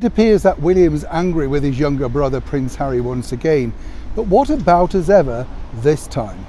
It appears that William's angry with his younger brother Prince Harry once again, but what about as ever this time?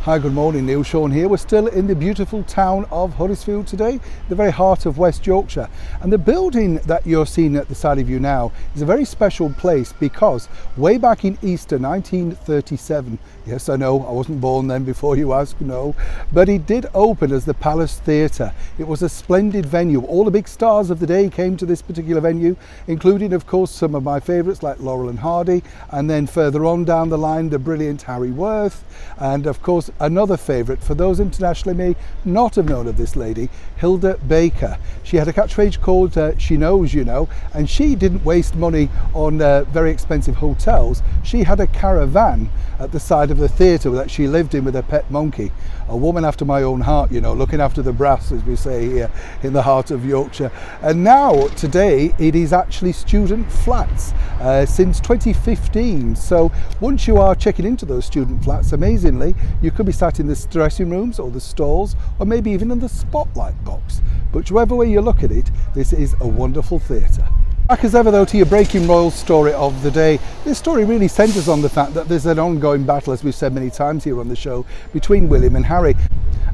Hi, good morning, Neil Sean here. We're still in the beautiful town of Huddersfield today, the very heart of West Yorkshire. And the building that you're seeing at the side of you now is a very special place because way back in Easter 1937, yes, I know, I wasn't born then before you ask, no, but it did open as the Palace Theatre. It was a splendid venue. All the big stars of the day came to this particular venue, including, of course, some of my favourites like Laurel and Hardy, and then further on down the line, the brilliant Harry Worth, and of course, another favourite for those internationally may not have known of this lady, Hilda Baker. She had a catchphrase called She Knows, You Know, and she didn't waste money on very expensive hotels. She had a caravan at the side of the theatre that she lived in with her pet monkey. A woman after my own heart, you know, looking after the brass, as we say here in the heart of Yorkshire. And now, today, it is actually student flats since 2015. So once you are checking into those student flats, amazingly, you could be sat in the dressing rooms or the stalls, or maybe even in the spotlight box. But whichever way you look at it, this is a wonderful theatre. Back as ever though to your breaking royal story of the day. This story really centres on the fact that there's an ongoing battle, as we've said many times here on the show, between William and Harry.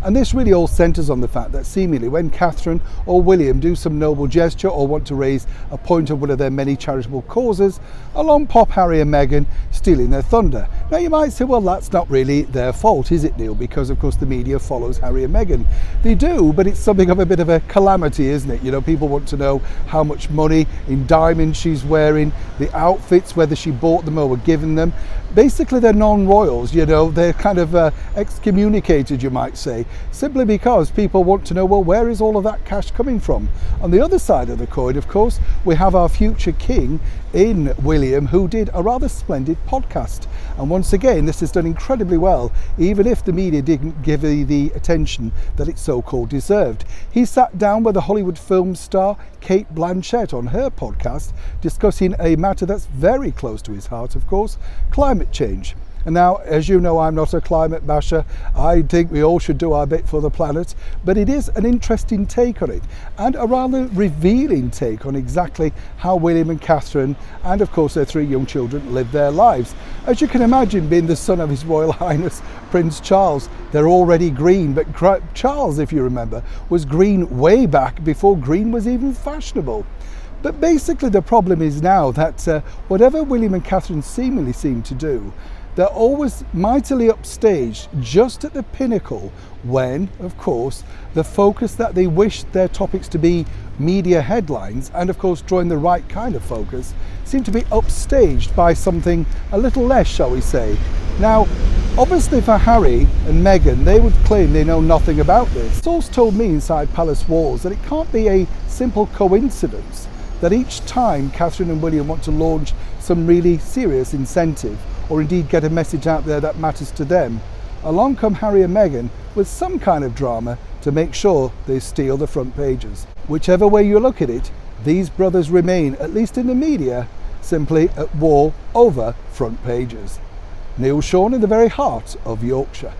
And this really all centres on the fact that seemingly when Catherine or William do some noble gesture or want to raise a point of one of their many charitable causes, along pop Harry and Meghan, stealing their thunder. Now you might say, well, that's not really their fault, is it, Neil? Because of course the media follows Harry and Meghan. They do, but it's something of a bit of a calamity, isn't it? You know, people want to know how much money in diamonds she's wearing, the outfits, whether she bought them or were given them. Basically, they're non-royals, you know, they're kind of excommunicated, you might say, simply because people want to know, well, where is all of that cash coming from? On the other side of the coin, of course, we have our future king in William, who did a rather splendid podcast. And once again, this is done incredibly well, even if the media didn't give it the attention that it so-called deserved. He sat down with the Hollywood film star Cate Blanchett on her podcast, discussing a matter that's very close to his heart, of course, climate change. And now, as you know, I'm not a climate basher. I think we all should do our bit for the planet, but it is an interesting take on it, and a rather revealing take on exactly how William and Catherine, and of course their three young children, live their lives. As you can imagine, being the son of His Royal Highness Prince Charles, they're already green, but Charles, if you remember, was green way back before green was even fashionable. But basically the problem is now that whatever William and Catherine seemingly seem to do, they're always mightily upstaged just at the pinnacle when, of course, the focus that they wish their topics to be media headlines, and of course drawing the right kind of focus, seem to be upstaged by something a little less, shall we say. Now, obviously for Harry and Meghan, they would claim they know nothing about this. Source told me inside palace walls that it can't be a simple coincidence that each time Catherine and William want to launch some really serious incentive, or indeed get a message out there that matters to them, along come Harry and Meghan with some kind of drama to make sure they steal the front pages. Whichever way you look at it, these brothers remain, at least in the media, simply at war over front pages. Neil Sean in the very heart of Yorkshire.